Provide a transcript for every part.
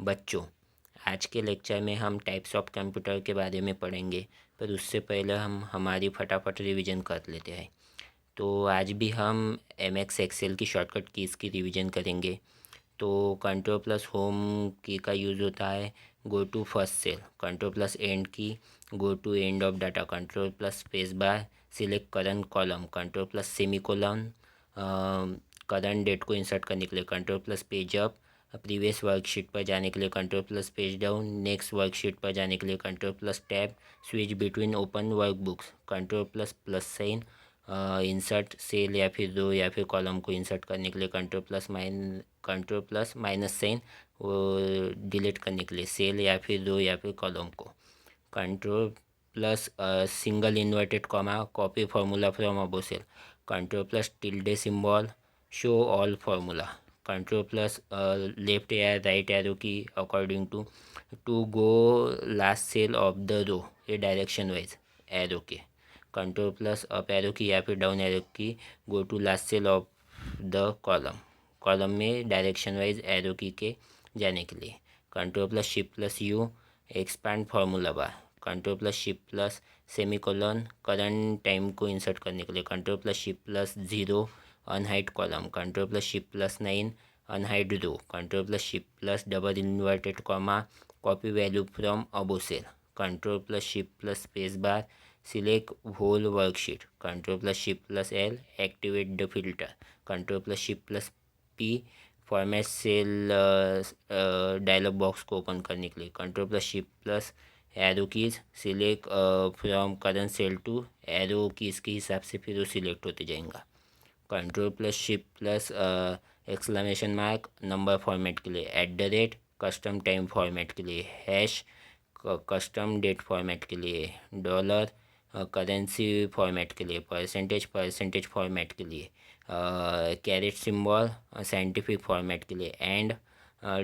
बच्चों, आज के लेक्चर में हम टाइप्स ऑफ कंप्यूटर के बारे में पढ़ेंगे, पर उससे पहले हम हमारी फटाफट रिवीजन कर लेते हैं। तो आज भी हम एम एक्स एक्सेल की शॉर्टकट कीज़ की रिवीजन करेंगे। तो कंट्रोल प्लस होम की का यूज़ होता है go to first cell, control plus end key go to end of data, control plus space bar select current column, control plus semicolon current date को insert करने के लिए, control plus page up previous worksheet पर जाने के लिए, control plus page down next worksheet पर जाने के लिए, control plus tab switch between open workbooks, control plus plus sign insert cell या फिर रो या फिर कॉलम को इंसर्ट करने के लिए, कंट्रोल प्लस माइनस साइन वो डिलीट करने के लिए सेल या फिर रो या फिर कॉलम को, control plus single inverted comma copy formula from above cell, control plus tilde symbol show all formula, control plus left या right arrow key according to go last cell of the row, ये direction wise arrow के, control plus up arrow key या फिर down arrow key go to last cell of the column, column में direction wise arrow key के जाने के लिए, control plus shift plus U expand formula bar, control plus shift plus semicolon current time को insert करने के लिए, control plus shift plus 0 unhide column, control plus shift plus 9 unhide row, control plus shift plus double inverted comma copy value from above cell, control plus shift plus space bar select whole worksheet, control plus shift plus L activate the filter, control plus shift plus P format cell dialogue box को open करने के लिए, control plus shift plus arrow keys select from current cell to arrow keys के हिसाब से फिर वो select होते जाएगा, control plus shift plus exclamation mark number format के लिए, @ कस्टम टाइम फॉर्मेट के लिए, हैश कस्टम डेट फॉर्मेट के लिए, डॉलर करेंसी फॉर्मेट के लिए, परसेंटेज फॉर्मेट के लिए, कैरेट सिंबल साइंटिफिक फॉर्मेट के लिए, एंड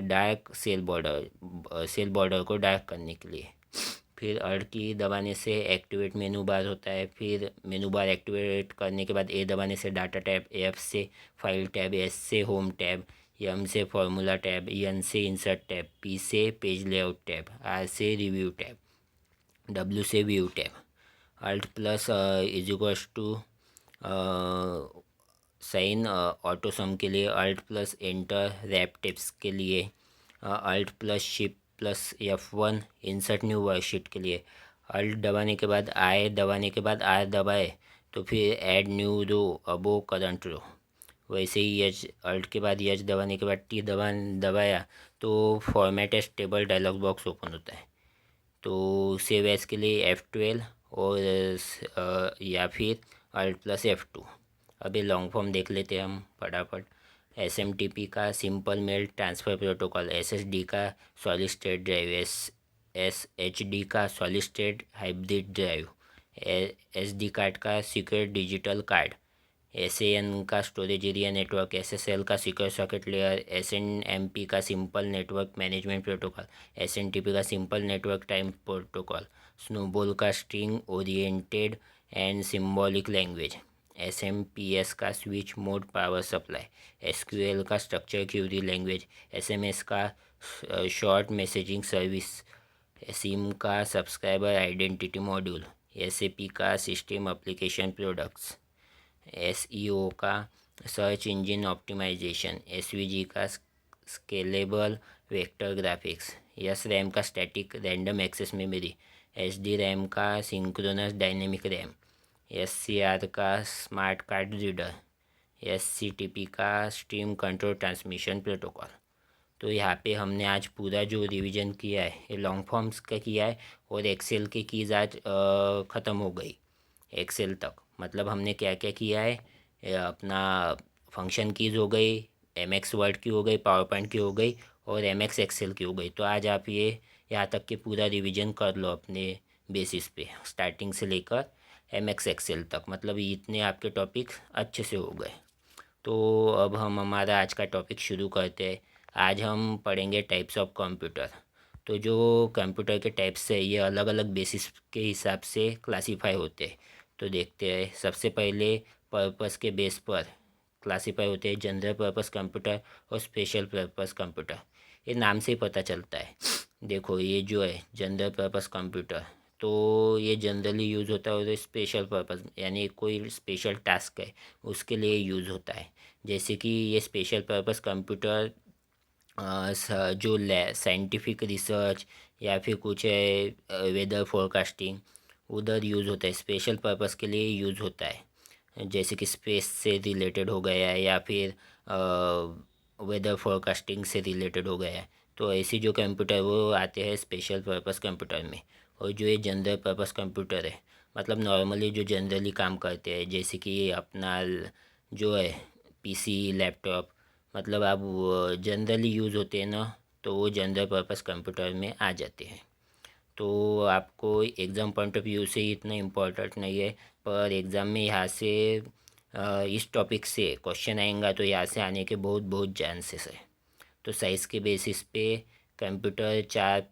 डार्क सेल बॉर्डर को डार्क करने के लिए। फिर अल्ट की दबाने से एक्टिवेट मेनू बार होता है, फिर मेनू बार एक्टिवेट करने के बाद ए दबाने से डाटा टैब, एफ से फाइल टैब, एस से होम टैब, एम से फार्मूला टैब, एन से इंसर्ट टैब, पी से पेज लेआउट टैब, आर से रिव्यू टैब, डब्ल्यू से view tab, alt plus is equals to sign auto sum के लिए, alt plus enter wrap tips के लिए, alt plus shift plus F1 insert new worksheet के लिए, alt दबाने के बाद आई दबाने के बाद आर दबाए तो फिर ऐड न्यू रो अबो करंट रो, वैसे ही यच अल्ट के बाद यच दबाने के बाद टी दबाया तो format as table dialog box open होता है। तो सेव एज के लिए F12 और या फिर अल्ट प्लस F2। अभी लॉन्ग फॉर्म देख लेते हैं हम फटाफट। SMTP का simple mail transfer protocol, SSD का सॉलिड स्टेट ड्राइव, SHD का solid state hybrid drive, SD card का सिक्योर डिजिटल कार्ड, SAN का स्टोरेज एरिया नेटवर्क, SSL का सिक्योर सॉकेट लेयर, SNMP का simple network management protocol, SNTP का simple network time protocol, SNOBOL का string oriented and symbolic language, SMPS का switch mode power supply, SQL का structure query language, SMS का short messaging service, SIM का subscriber identity module, SAP का system application products, SEO का search engine optimisation, SVG का scalable vector graphics, SRAM का static random access memory, SDRAM का synchronous dynamic RAM, SCR का smart card reader, SCTP का stream control transmission protocol. तो यहाँ पे हमने आज पूरा जो रिवीजन किया है ये लॉन्ग फॉर्म्स का किया है और एक्सेल की कीज़ आज ख़त्म हो गई एक्सेल तक। मतलब हमने क्या क्या किया है, अपना फंक्शन कीज़ हो गई, MX वर्ड की हो गई, पावर पॉइंट की हो गई और MX एक्सेल की हो गई। तो आज आप ये यहाँ तक के पूरा रिवीजन कर लो अपने बेसिस पे, स्टार्टिंग से लेकर MX एक्सेल तक। मतलब इतने आपके टॉपिक अच्छे से हो गए। तो अब हम हमारा आज का टॉपिक शुरू करते हैं। आज हम पढ़ेंगे टाइप्स ऑफ कंप्यूटर। तो जो कंप्यूटर के टाइप्स है ये अलग अलग बेसिस के हिसाब से क्लासीफाई होते हैं। तो देखते हैं, सबसे पहले पर्पस के बेस पर क्लासीफाई होते हैं जनरल पर्पस कंप्यूटर और स्पेशल पर्पस कंप्यूटर। ये नाम से ही पता चलता है। देखो ये जो है जनरल पर्पस कंप्यूटर, तो ये जनरली यूज़ होता है, और स्पेशल पर्पस यानी कोई स्पेशल टास्क है उसके लिए यूज़ होता है। जैसे कि ये स्पेशल पर्पस कंप्यूटर जो साइंटिफिक रिसर्च या फिर कुछ है वेदर फोरकास्टिंग उधर यूज़ होता है, स्पेशल पर्पस के लिए यूज़ होता है। जैसे कि स्पेस से रिलेटेड हो गया है या फिर वेदर फोरकास्टिंग से रिलेटेड हो गया है, तो ऐसी जो कंप्यूटर वो आते हैं स्पेशल पर्पस कंप्यूटर में। और जो ये जनरल पर्पस कंप्यूटर है, मतलब नॉर्मली जो जनरली काम करते हैं, जैसे कि अपना जो है पीसी लैपटॉप, मतलब आप जनरली यूज़ होते हैं ना, तो वो जनरल पर्पस कंप्यूटर में आ जाते हैं। तो आपको एग्ज़ाम पॉइंट ऑफ व्यू से इतना इम्पोर्टेंट नहीं है, पर एग्ज़ाम में यहाँ से इस टॉपिक से क्वेश्चन आएगा, तो यहाँ से आने के बहुत बहुत चांसेस है। तो साइज़ के बेसिस पे कंप्यूटर चार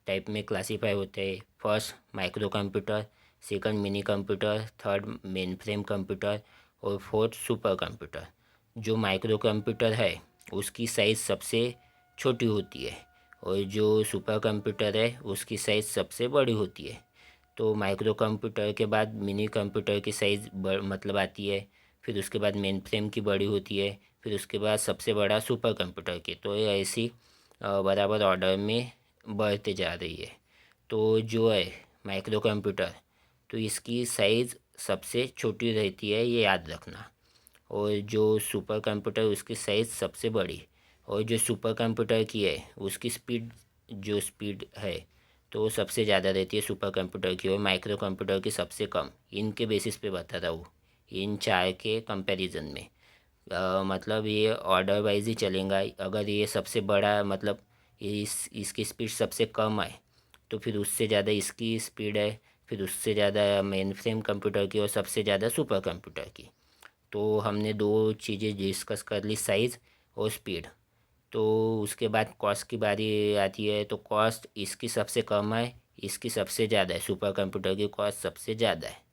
टाइप में क्लासीफाई होते हैं। First micro computer, second mini computer, third main frame computer, और फोर्थ सुपर कंप्यूटर। जो माइक्रो कंप्यूटर है उसकी साइज़ सबसे छोटी होती है, और जो सुपर कंप्यूटर है उसकी साइज़ सबसे बड़ी होती है। तो माइक्रो कंप्यूटर के बाद मिनी कंप्यूटर की साइज़ मतलब आती है, फिर उसके बाद मेन फ्रेम की बड़ी होती है, फिर उसके बाद सबसे बड़ा सुपर कंप्यूटर की। तो ये ऐसी बराबर ऑर्डर में बढ़ते जा रही है। तो जो है माइक्रो कंप्यूटर, तो इसकी साइज़ सबसे छोटी रहती है, ये याद रखना। और जो सुपर कंप्यूटर उसकी साइज़ सबसे बड़ी, और जो सुपर कंप्यूटर की है उसकी स्पीड, जो स्पीड है तो वो सबसे ज़्यादा रहती है सुपर कंप्यूटर की, और माइक्रो कंप्यूटर की सबसे कम। इनके बेसिस पे बता रहा हूँ, इन चार के कंपैरिजन में। मतलब ये ऑर्डर वाइज ही चलेगा। अगर ये सबसे बड़ा मतलब इसकी स्पीड सबसे कम है, तो फिर उससे ज़्यादा इसकी स्पीड है, फिर उससे ज़्यादा मेन फ्रेम कंप्यूटर की, और सबसे ज़्यादा सुपर कंप्यूटर की। तो हमने दो चीज़ें डिस्कस कर ली, साइज़ और स्पीड। तो उसके बाद कॉस्ट की बारी आती है, तो कॉस्ट इसकी सबसे कम है, इसकी सबसे ज़्यादा है, सुपर कंप्यूटर की कॉस्ट सबसे ज़्यादा है।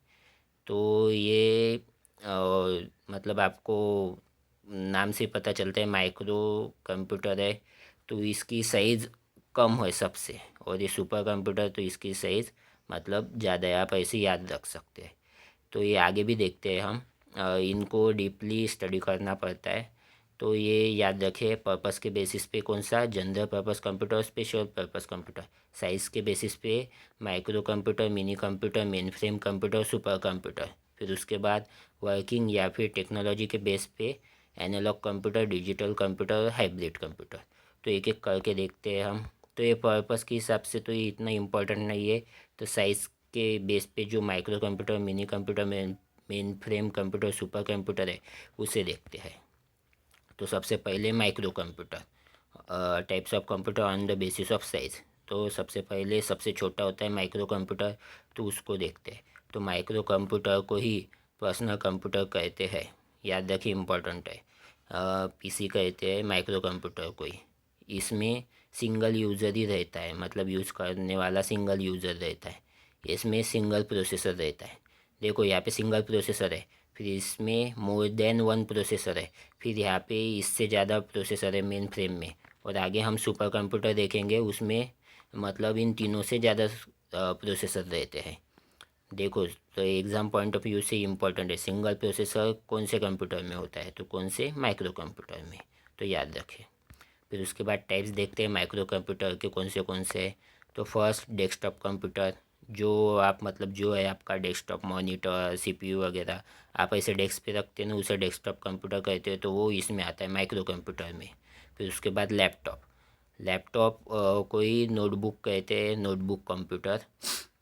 तो ये मतलब आपको नाम से पता चलता है माइक्रो कंप्यूटर है तो इसकी साइज़ कम है सबसे, और ये सुपर कंप्यूटर तो इसकी साइज़ मतलब ज़्यादा है। आप ऐसे याद रख सकते हैं। तो ये आगे भी देखते हैं हम, इनको डीपली स्टडी करना पड़ता है। तो ये याद रखें, पर्पस के बेसिस पे कौन सा, general purpose computer, special purpose computer. Size के बेसिस पे micro computer, mini computer, main frame computer, super computer. फिर उसके बाद वर्किंग या फिर टेक्नोलॉजी के बेस पे analogue computer, digital computer, hybrid computer. तो एक एक करके देखते हैं हम। तो ये पर्पस के हिसाब से तो ये इतना इम्पोर्टेंट नहीं है। तो साइज़ के बेस पे जो micro computer, mini computer, main frame computer, super computer है उसे देखते हैं। तो सबसे पहले micro computer, types of computer on the basis of size. तो सबसे पहले सबसे छोटा होता है माइक्रो कंप्यूटर, तो उसको देखते हैं। तो माइक्रो कंप्यूटर को ही पर्सनल कंप्यूटर कहते हैं, याद रखिए इम्पोर्टेंट है। पीसी कहते हैं माइक्रो कंप्यूटर को ही। इसमें सिंगल यूज़र ही रहता है, मतलब यूज़ करने वाला सिंगल यूज़र रहता है। इसमें सिंगल प्रोसेसर रहता है। देखो यहाँ पे सिंगल प्रोसेसर है, फिर इसमें मोर देन वन प्रोसेसर है, फिर यहाँ पे इससे ज़्यादा प्रोसेसर है मेन फ्रेम में, और आगे हम सुपर कंप्यूटर देखेंगे उसमें मतलब इन तीनों से ज़्यादा प्रोसेसर रहते हैं। देखो तो एग्ज़ाम पॉइंट ऑफ व्यू से इम्पोर्टेंट है, सिंगल प्रोसेसर कौन से कंप्यूटर में होता है, तो कौन से, माइक्रो कंप्यूटर में। तो याद रखें। फिर उसके बाद टाइप्स देखते हैं माइक्रो कंप्यूटर के कौन से हैं। तो फर्स्ट डेस्कटॉप कंप्यूटर, जो आप मतलब जो है आपका डेस्कटॉप मॉनिटर, सीपीयू वगैरह आप ऐसे डेस्क पे रखते हैं ना, उसे डेस्कटॉप कंप्यूटर कहते हैं, तो वो इसमें आता है माइक्रो कंप्यूटर में। फिर उसके बाद लैपटॉप, लैपटॉप कोई नोटबुक कहते हैं, नोटबुक कंप्यूटर,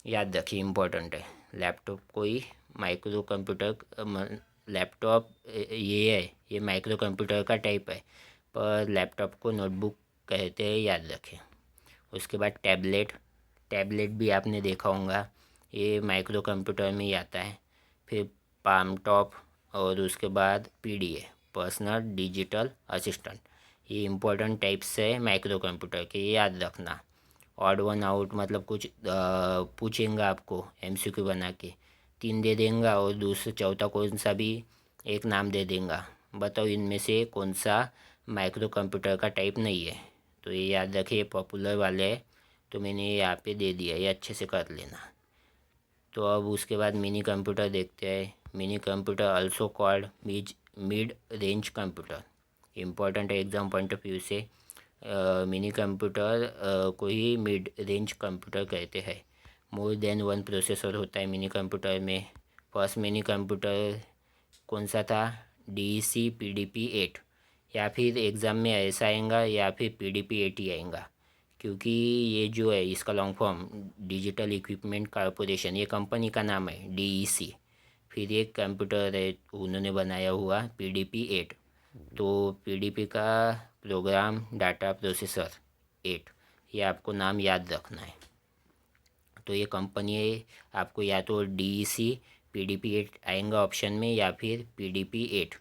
याद रखिए इम्पोर्टेंट है। लैपटॉप कोई माइक्रो कंप्यूटर, लैपटॉप ये है, ये माइक्रो कंप्यूटर का टाइप है, पर लैपटॉप को नोटबुक कहते हैं, याद रखें। उसके बाद टैबलेट, टैबलेट भी आपने देखा होगा, ये माइक्रो कंप्यूटर में ही आता है। फिर पाम टॉप, और उसके बाद पीडीए, पर्सनल डिजिटल असिस्टेंट। ये इम्पोर्टेंट टाइप्स है माइक्रो कंप्यूटर के, ये याद रखना। ऑड वन आउट मतलब कुछ पूछेंगे आपको एमसीक्यू बना के, तीन दे देंगे और दूसरा चौथा कौन सा भी एक नाम दे देंगे, बताओ इनमें से कौन सा माइक्रो कंप्यूटर का टाइप नहीं है। तो ये याद रखिए, ये पॉपुलर वाले है, तो मैंने ये यहाँ पे दे दिया, ये अच्छे से कर लेना। तो अब उसके बाद मिनी कंप्यूटर देखते हैं। Mini computer also called mid range computer, important है एग्ज़ाम पॉइंट ऑफ व्यू से। मिनी कंप्यूटर को ही मिड रेंज कंप्यूटर कहते हैं। मोर देन वन प्रोसेसर होता है मिनी कंप्यूटर में। फर्स्ट मिनी कंप्यूटर कौन सा था? DEC-PDP-8, या फिर एग्ज़ाम में ऐसा आएगा या फिर PDP-8 ही आएगा, क्योंकि ये जो है इसका long form digital equipment corporation, ये कंपनी का नाम है DEC। फिर एक कंप्यूटर है उन्होंने बनाया हुआ PDP-8, तो PDP का प्रोग्राम डाटा प्रोसेसर 8, ये आपको नाम याद रखना है। तो ये कंपनी है, आपको या तो DEC-PDP-8 आएगा ऑप्शन में या फिर PDP-8,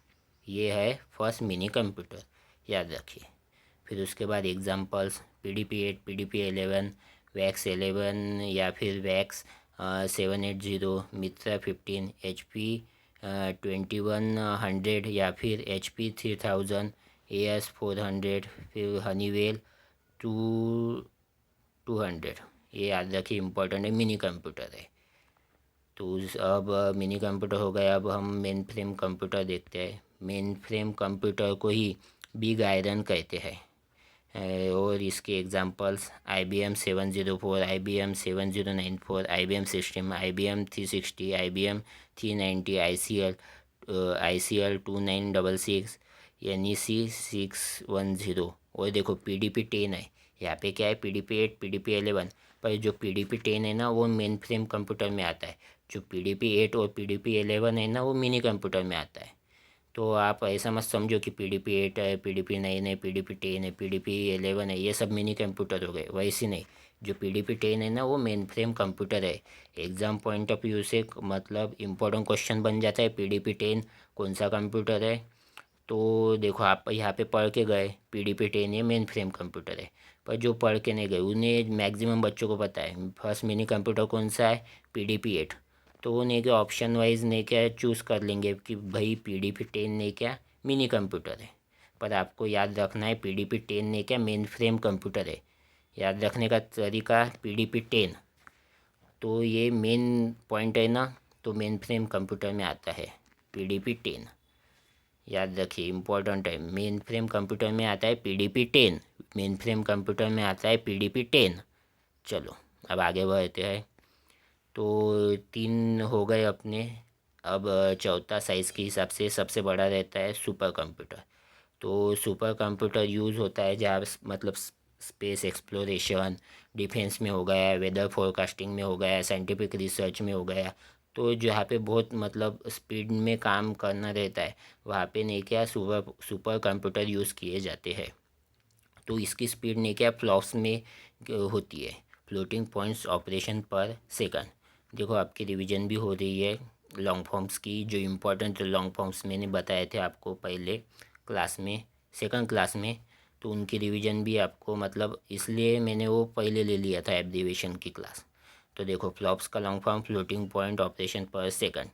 ये है फर्स्ट मिनी कंप्यूटर, याद रखिए। फिर उसके बाद एग्जांपल्स PDP-8, PDP-11, वैक्स 11 या फिर वैक्स 780, मित्रा 15, HP 2100 या फिर HP 3000, AS400, फिर हनीवेल 200। ये याद रखिए, इम्पोर्टेंट है, मिनी कंप्यूटर है। तो अब मिनी कंप्यूटर हो गया, अब हम मेन फ्रेम कंप्यूटर देखते हैं। मेन फ्रेम कंप्यूटर को ही बिग आयरन कहते हैं। और इसके examples IBM 704, IBM 7094, IBM system, IBM 360, IBM 390, ICL 2966, NEC 610। और देखो PDP-10 है, यहाँ पे क्या है? PDP-8, PDP-11, पर जो PDP-10 है ना वो मेन फ्रेम कंप्यूटर में आता है। जो PDP-8 और PDP-11 है ना वो मिनी कंप्यूटर में आता है। तो आप ऐसा मत समझो कि PDP-8 है, PDP-9 है, PDP-10 है, PDP-11 है, ये सब मिनी कंप्यूटर हो गए, वैसे नहीं। जो PDP-10 है ना वो मेन फ्रेम कंप्यूटर है। एग्ज़ाम पॉइंट ऑफ व्यू से मतलब इम्पोर्टेंट क्वेश्चन बन जाता है, PDP-10 कौन सा कंप्यूटर है। तो देखो, आप यहाँ पे पढ़ के गए PDP-10 ये मेन फ्रेम कंप्यूटर है, पर जो पढ़ के नहीं गए उन्हें मैक्सिमम बच्चों को पता है फर्स्ट मिनी कंप्यूटर कौन सा है, PDP-8। तो वो नहीं क्या ऑप्शन वाइज नहीं क्या चूज़ कर लेंगे कि भाई PDP-10 नहीं क्या मिनी कंप्यूटर है, पर आपको याद रखना है PDP-10 नहीं क्या मेन फ्रेम कंप्यूटर है। याद रखने का तरीका, PDP-10 तो ये मेन पॉइंट है ना, तो मेन फ्रेम कंप्यूटर में आता है PDP-10, याद रखिए, इम्पोर्टेंट है। मेन फ्रेम कंप्यूटर में आता है PDP-10, मेन फ्रेम कंप्यूटर में आता है PDP-10। चलो अब आगे बढ़ते हैं। तो 3 हो गए अपने। अब चौथा साइज़ के हिसाब से सबसे बड़ा रहता है सुपर कंप्यूटर। तो सुपर कंप्यूटर यूज़ होता है जहाँ मतलब स्पेस एक्सप्लोरेशन, डिफेंस में हो गया, वेदर फोरकास्टिंग में हो गया, साइंटिफिक रिसर्च में हो गया। तो जहाँ पे बहुत मतलब स्पीड में काम करना रहता है, वहाँ पे नहीं क्या सुपर सुपर कंप्यूटर यूज़ किए जाते हैं। तो इसकी स्पीड नहीं क्या फ्लॉप्स में होती है, फ्लोटिंग पॉइंट्स ऑपरेशन पर सेकंड। देखो आपकी रिवीजन भी हो रही है लॉन्ग फॉर्म्स की, जो इम्पोर्टेंट लॉन्ग फॉर्म्स मैंने बताए थे आपको पहले क्लास में, सेकंड क्लास में। तो उनकी रिवीजन भी आपको मतलब इसलिए मैंने वो पहले ले लिया था एब्रीविएशन की क्लास। तो देखो, फ्लॉप्स का long form floating point operation पर सेकंड।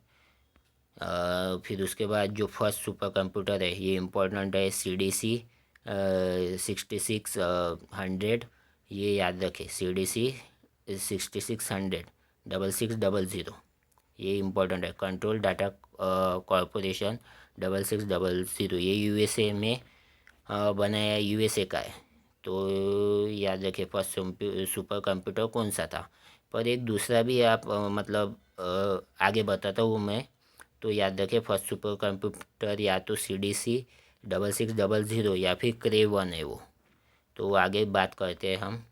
फिर उसके बाद जो फर्स्ट सुपर कंप्यूटर है ये इम्पोर्टेंट है, CDC 6600, ये याद रखें, CDC 6600 6600, ये इम्पोर्टेंट है। कंट्रोल डाटा कॉरपोरेशन 6600, ये USA में बनाया, USA का है। तो याद रखें फर्स्ट सुपर कंप्यूटर कौन सा था। पर एक दूसरा भी आप मतलब आगे बताता हूँ मैं। तो याद रखें फर्स्ट सुपर कंप्यूटर या तो CDC 6600 या फिर क्रे 1 है वो। तो आगे बात करते हैं हम।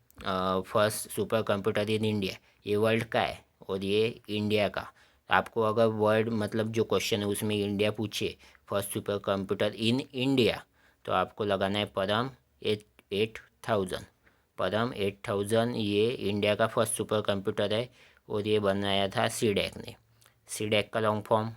First super computer in India, ये वर्ल्ड का है और ये इंडिया का। आपको अगर वर्ल्ड मतलब जो क्वेश्चन है उसमें इंडिया पूछे, first super computer in India, तो आपको लगाना है परम 8000। परम 8000 ये इंडिया का फर्स्ट सुपर कंप्यूटर है और ये बनाया था CDAC ने। CDAC का लॉन्ग फॉर्म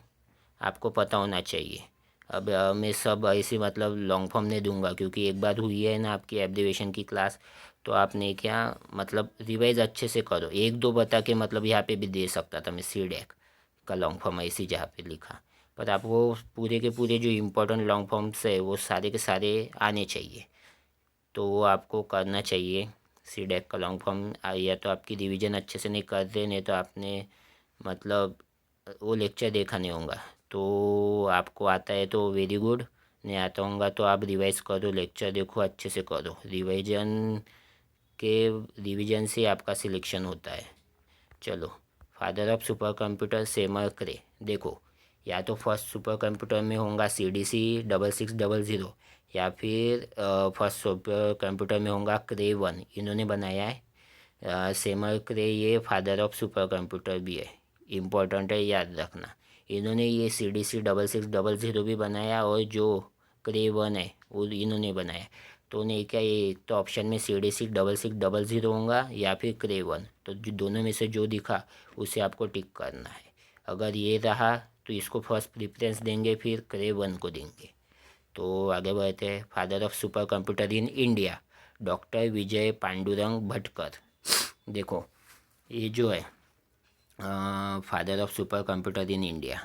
आपको पता होना चाहिए। अब मैं सब ऐसे मतलब लॉन्ग फॉर्म नहीं दूंगा, क्योंकि एक बार हुई है ना आपकी एब्रीविएशन की क्लास, तो आपने क्या मतलब रिवाइज अच्छे से करो। एक दो बता के मतलब यहाँ पे भी दे सकता था मैं CDAC का लॉन्ग फॉर्म ऐसे जहाँ पे लिखा, पर आपको पूरे के पूरे जो इम्पोर्टेंट लॉन्ग फॉर्म्स है वो सारे के सारे आने चाहिए। तो वो आपको करना चाहिए सी डेक का लॉन्ग फॉर्म। या तो आपकी रिवीजन अच्छे से नहीं कर रहे, नहीं तो आपने मतलब वो लेक्चर देखा नहीं होगा। तो आपको आता है तो वेरी गुड, नहीं आता होगा तो आप रिवाइज करो, लेक्चर देखो, अच्छे से करो। रिवीजन से आपका सिलेक्शन होता है। चलो, फादर ऑफ सुपर कंप्यूटर सेमर क्रे। देखो, या तो फर्स्ट सुपर कंप्यूटर में होगा CD6600, या फिर फर्स्ट सुपर कंप्यूटर में होगा क्रे 1, इन्होंने बनाया है। सेमर क्रे ये फादर ऑफ सुपर कंप्यूटर भी है, इम्पोर्टेंट है, याद रखना। इन्होंने ये CD6600 भी बनाया, और जो क्रे 1 है वो इन्होंने बनाया। तो उन्हें क्या, ये एक तो ऑप्शन में CD6600 होगा या फिर क्रे 1, तो जो दोनों में से जो दिखा उसे आपको टिक करना है। अगर ये रहा तो इसको फर्स्ट प्रेफरेंस देंगे, फिर क्रे 1 को देंगे। तो आगे बढ़ते हैं। Father of super computer in India, doctor Vijay Pandurang Bhatkar. देखो, ये जो है father of super computer in India,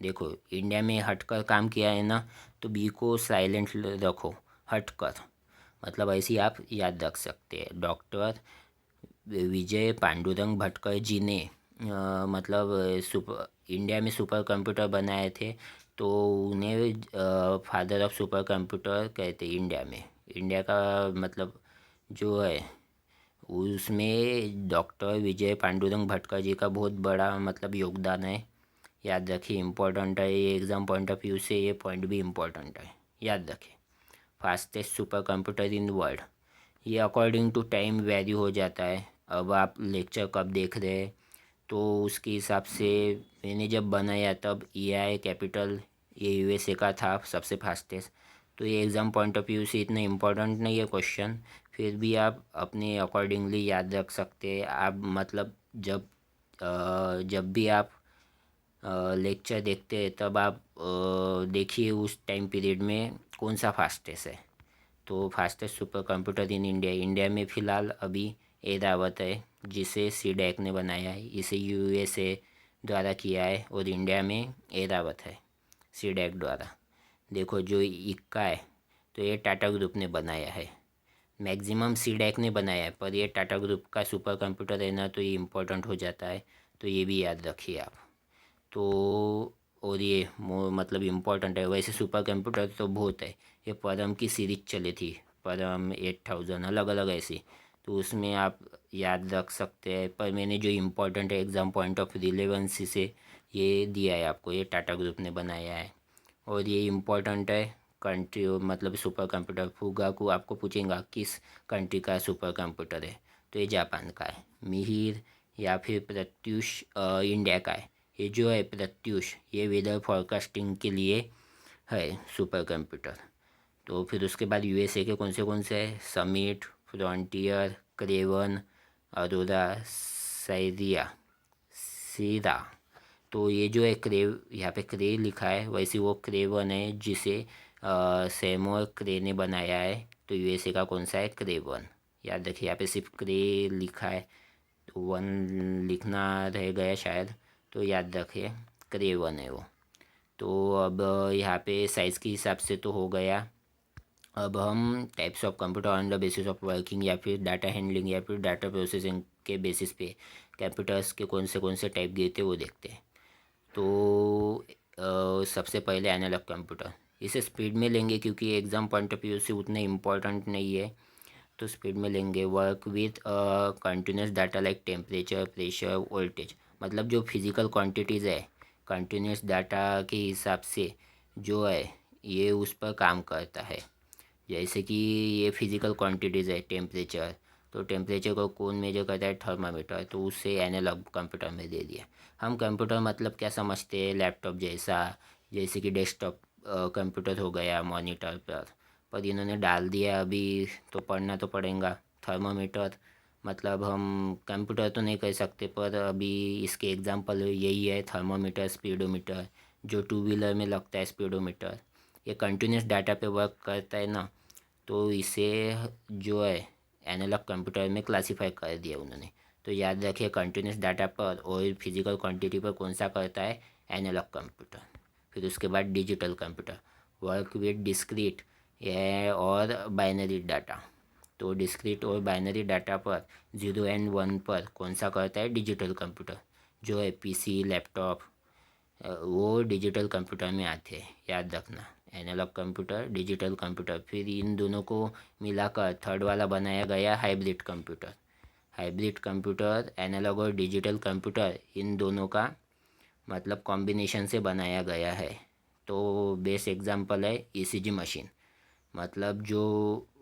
देखो इंडिया में हटकर काम किया है ना, तो बी को साइलेंट रखो, हटकर मतलब ऐसे ही आप याद रख सकते हैं। डॉक्टर विजय पांडुरंग भटकर जी ने मतलब सुपर इंडिया में सुपर कंप्यूटर बनाए थे, तो उन्हें फादर ऑफ सुपर कंप्यूटर कहते हैं इंडिया में। इंडिया का मतलब जो है उसमें डॉक्टर विजय पांडुरंग भटकर जी का बहुत बड़ा मतलब योगदान है। याद रखिए, इम्पोर्टेंट है ये, एग्ज़ाम पॉइंट ऑफ व्यू से ये पॉइंट भी इम्पोर्टेंट है, याद रखें। Fastest super computer in world, ये अकॉर्डिंग टू टाइम वैरी हो जाता है। अब आप लेक्चर कब देख रहे हैं तो उसके हिसाब से, मैंने जब बनाया तब EI कैपिटल ये USA का था सबसे फास्टेस्ट। तो ये एग्ज़ाम पॉइंट ऑफ व्यू से इतना इम्पोर्टेंट नहीं है क्वेश्चन, फिर भी आप अपने अकॉर्डिंगली याद रख सकते हैं। आप मतलब जब भी आप लेक्चर देखते हैं तब आप देखिए उस टाइम पीरियड में कौन सा फास्टेस्ट है। तो fastest super computer in India, India में फ़िलहाल अभी एरावत है, जिसे सीडैक ने बनाया है। इसे USA द्वारा किया है, और इंडिया में एरावत है सीडैक द्वारा। देखो, जो इक्का है तो ये टाटा ग्रुप ने बनाया है। मैक्सिमम सीडैक ने बनाया है, पर ये टाटा ग्रुप का सुपर कंप्यूटर है ना, तो ये इम्पोर्टेंट हो जाता है, तो ये भी याद रखिए आप। तो और ये मतलब इम्पोर्टेंट है। वैसे सुपर कंप्यूटर तो बहुत है, ये परम की सीरीज चली थी, परम 8000 अलग अलग ऐसी, तो उसमें आप याद रख सकते हैं। पर मैंने जो इम्पोर्टेंट है एग्ज़ाम पॉइंट ऑफ रिलेवेंसी से ये दिया है आपको, ये टाटा ग्रुप ने बनाया है। और ये इम्पोर्टेंट है कंट्री, मतलब सुपर कंप्यूटर फुगाकू आपको पूछेगा किस कंट्री का सुपर कंप्यूटर है, तो ये जापान का है। मिहिर या फिर प्रत्यूष इंडिया का है। ये जो है प्रत्यूष, ये वेदर फॉरकास्टिंग के लिए है सुपर कंप्यूटर। तो फिर उसके बाद USA के कौन से है, समिट, फ्रंटियर, क्रे 1, अरोरा, सैरिया, सीरा। तो ये जो है क्रे, यहाँ पे क्रे लिखा है, वैसे वो क्रे 1 है जिसे सेमोर क्रे ने बनाया है। तो USA का कौन सा है, क्रे 1। याद रखिए, यहाँ पे सिर्फ क्रे लिखा है, तो 1 लिखना रह गया शायद, तो याद रखिए क्रे 1 है वो। तो अब यहाँ पे साइज़ के हिसाब से तो हो गया। अब हम types of computer on the basis of working, या फिर डाटा हैंडलिंग, या फिर डाटा प्रोसेसिंग के बेसिस पे कंप्यूटर्स के कौन से टाइप गए थे वो देखते हैं। तो सबसे पहले एनालॉग कंप्यूटर, इसे स्पीड में लेंगे क्योंकि एग्ज़ाम पॉइंट ऑफ व्यू से उतना इम्पोर्टेंट नहीं है, तो स्पीड में लेंगे। Work with continuous data like temperature, pressure, voltage, मतलब जो फिज़िकल क्वांटिटीज़ है कंटिन्यूस डाटा के हिसाब से जो है ये उस पर काम करता है। जैसे कि ये फिज़िकल क्वांटिटीज़ है टेम्परेचर, तो टेम्परेचर को कौन मेजर करता है, थर्मामीटर, तो उससे एनालॉग कंप्यूटर में दे दिया। हम कंप्यूटर मतलब क्या समझते हैं, लैपटॉप जैसा, जैसे कि डेस्कटॉप कंप्यूटर हो गया मॉनिटर पर इन्होंने डाल दिया अभी, तो पढ़ना तो पड़ेगा। थर्मामीटर मतलब हम कंप्यूटर तो नहीं कह सकते, पर अभी इसके एग्जांपल यही है, थर्मामीटर, स्पीडोमीटर, जो टू व्हीलर में लगता है स्पीडोमीटर, ये कंटिन्यूस डाटा पे वर्क करता है ना, तो इसे जो है एनालॉग कंप्यूटर में क्लासीफाई कर दिया उन्होंने। तो याद रखिए, कंटिन्यूस डाटा पर और फिजिकल क्वांटिटी पर कौन सा करता है, एनालॉग कंप्यूटर। फिर उसके बाद digital computer, work with discrete और बाइनरी डाटा। तो डिस्क्रीट और बाइनरी डाटा पर 0 एंड 1 पर कौन सा करता है? Digital computer. जो है पीसी, लैपटॉप, वो डिजिटल कंप्यूटर में आते हैं, याद रखना। एनालॉग कंप्यूटर, डिजिटल कंप्यूटर, फिर इन दोनों को मिलाकर थर्ड वाला बनाया गया hybrid computer. Hybrid computer analogue और डिजिटल कंप्यूटर इन दोनों का मतलब कॉम्बिनेशन से बनाया गया है। तो बेस्ट एग्जांपल है ईसीजी मशीन। मतलब जो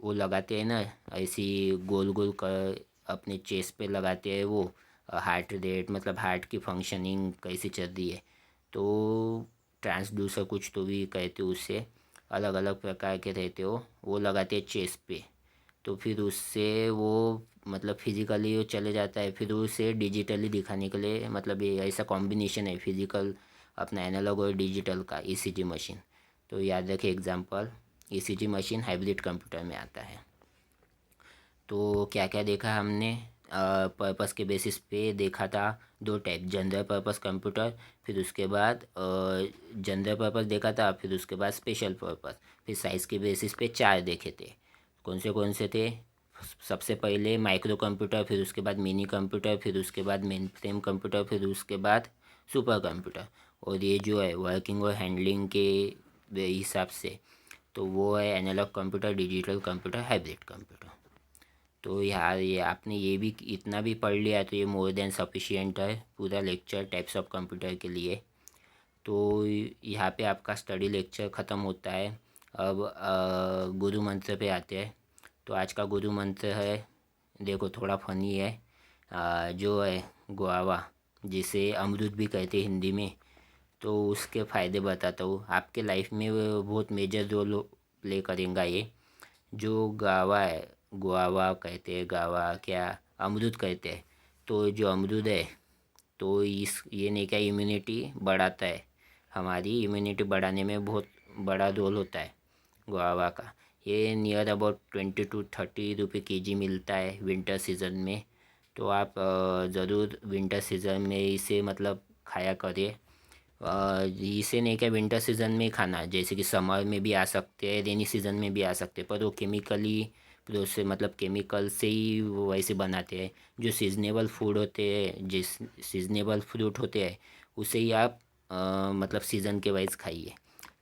वो लगाते हैं ना, ऐसी गोल गोल कर अपने चेस्ट पे लगाते हैं, वो हार्ट रेट मतलब हार्ट की फंक्शनिंग कैसी चल रही है। तो ट्रांसड्यूसर कुछ तो भी कहते हो उससे, अलग अलग प्रकार के रहते हो, वो लगाते हैं चेस्ट पे। तो फिर उससे वो मतलब फिजिकली वो चले जाता है, फिर उसे डिजिटली दिखाने के लिए मतलब ये ऐसा कॉम्बिनेशन है फिजिकल अपना एनालॉग और डिजिटल का, ईसीजी मशीन। तो याद रखें example, ECG machine hybrid computer में आता है। तो क्या क्या देखा हमने? पर्पस के बेसिस पे देखा था दो टाइप, जनरल पर्पस कंप्यूटर, फिर उसके बाद जनरल पर्पस देखा था, फिर उसके बाद स्पेशल पर्पस, फिर साइज़ के बेसिस पे चार देखे थे। कौन से थे? सबसे पहले माइक्रो कंप्यूटर, फिर उसके बाद मिनी कंप्यूटर, फिर उसके बाद मेन फ्रेम कंप्यूटर, फिर उसके बाद सुपर कंप्यूटर। और ये जो है वर्किंग और हैंडलिंग के हिसाब से तो वो है analogue computer, digital computer, hybrid computer. तो यार ये आपने ये भी इतना भी पढ़ लिया तो ये मोर देन सफिशिएंट है पूरा लेक्चर टाइप्स ऑफ कंप्यूटर के लिए। तो यहाँ पे आपका स्टडी लेक्चर ख़त्म होता है। अब गुरु मंत्र पे आते हैं। तो आज का गुरु मंत्र है, देखो थोड़ा फनी है, जो है गुआवा, जिसे अमरूद भी कहते हैं हिंदी में। तो उसके फ़ायदे बताता हूँ, आपके लाइफ में वो बहुत मेजर रोल प्ले करेगा ये। जो गावा है, गुआवा कहते हैं, गावा क्या अमरूद कहते हैं। तो जो अमरूद है, तो इस ये नहीं क्या इम्यूनिटी बढ़ाता है, हमारी इम्यूनिटी बढ़ाने में बहुत बड़ा रोल होता है गुआवा का। ये नियर अबाउट 20 to 30 रुपये केजी मिलता है विंटर सीज़न में। तो आप ज़रूर विंटर सीज़न में इसे मतलब खाया करिए। इसे नहीं क्या विंटर सीज़न में ही खाना है, जैसे कि समर में भी आ सकते हैं, रेनी सीज़न में भी आ सकते हैं, पर वो केमिकली प्रोसेस मतलब केमिकल से ही वो वैसे बनाते हैं। जो सीजनेबल फूड होते हैं, जिस सीजनेबल फ्रूट होते हैं, उसे ही आप मतलब सीज़न के वाइज खाइए।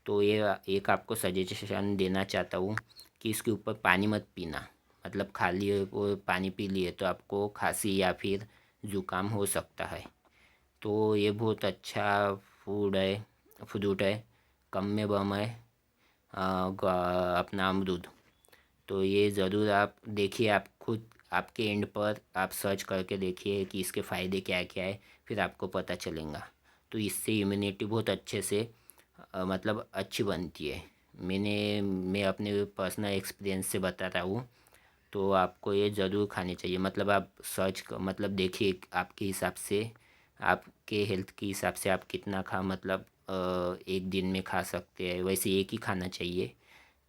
तो ये एक आपको सजेशन देना चाहता हूँ कि इसके ऊपर पानी मत पीना। मतलब खाली वो पानी पी लिए तो आपको खांसी या फिर ज़ुकाम हो सकता है। तो ये बहुत अच्छा फूड है, फ्रूट है, कम में बम है, अपना अमरूद। तो ये ज़रूर आप देखिए, आप खुद आपके एंड पर आप सर्च करके देखिए कि इसके फ़ायदे क्या क्या है, फिर आपको पता चलेगा। तो इससे इम्यूनिटी बहुत अच्छे से मतलब अच्छी बनती है। मैं अपने पर्सनल एक्सपीरियंस से बता रहा हूँ। तो आपको ये ज़रूर खानी चाहिए, मतलब आप मतलब देखिए आपके हिसाब से, आपके हेल्थ के हिसाब से आप कितना खा मतलब एक दिन में खा सकते हैं, वैसे एक ही खाना चाहिए।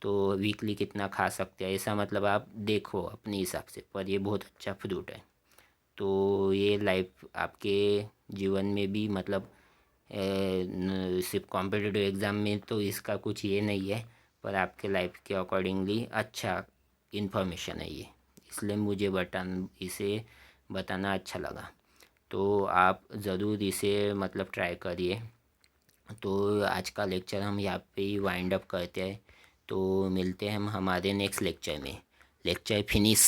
तो वीकली कितना खा सकते हैं ऐसा मतलब आप देखो अपने हिसाब से, पर ये बहुत अच्छा फ्रूट है। तो ये लाइफ आपके जीवन में भी मतलब सिर्फ कॉम्पिटिटिव एग्ज़ाम में तो इसका कुछ ये नहीं है, पर आपके लाइफ के अकॉर्डिंगली अच्छा इन्फॉर्मेशन है ये, इसलिए मुझे इसे बताना अच्छा लगा। तो आप ज़रूर इसे मतलब ट्राई करिए। तो आज का लेक्चर हम यहाँ पे ही वाइंड अप करते हैं। तो मिलते हैं हम हमारे नेक्स्ट लेक्चर में। Lecture finish.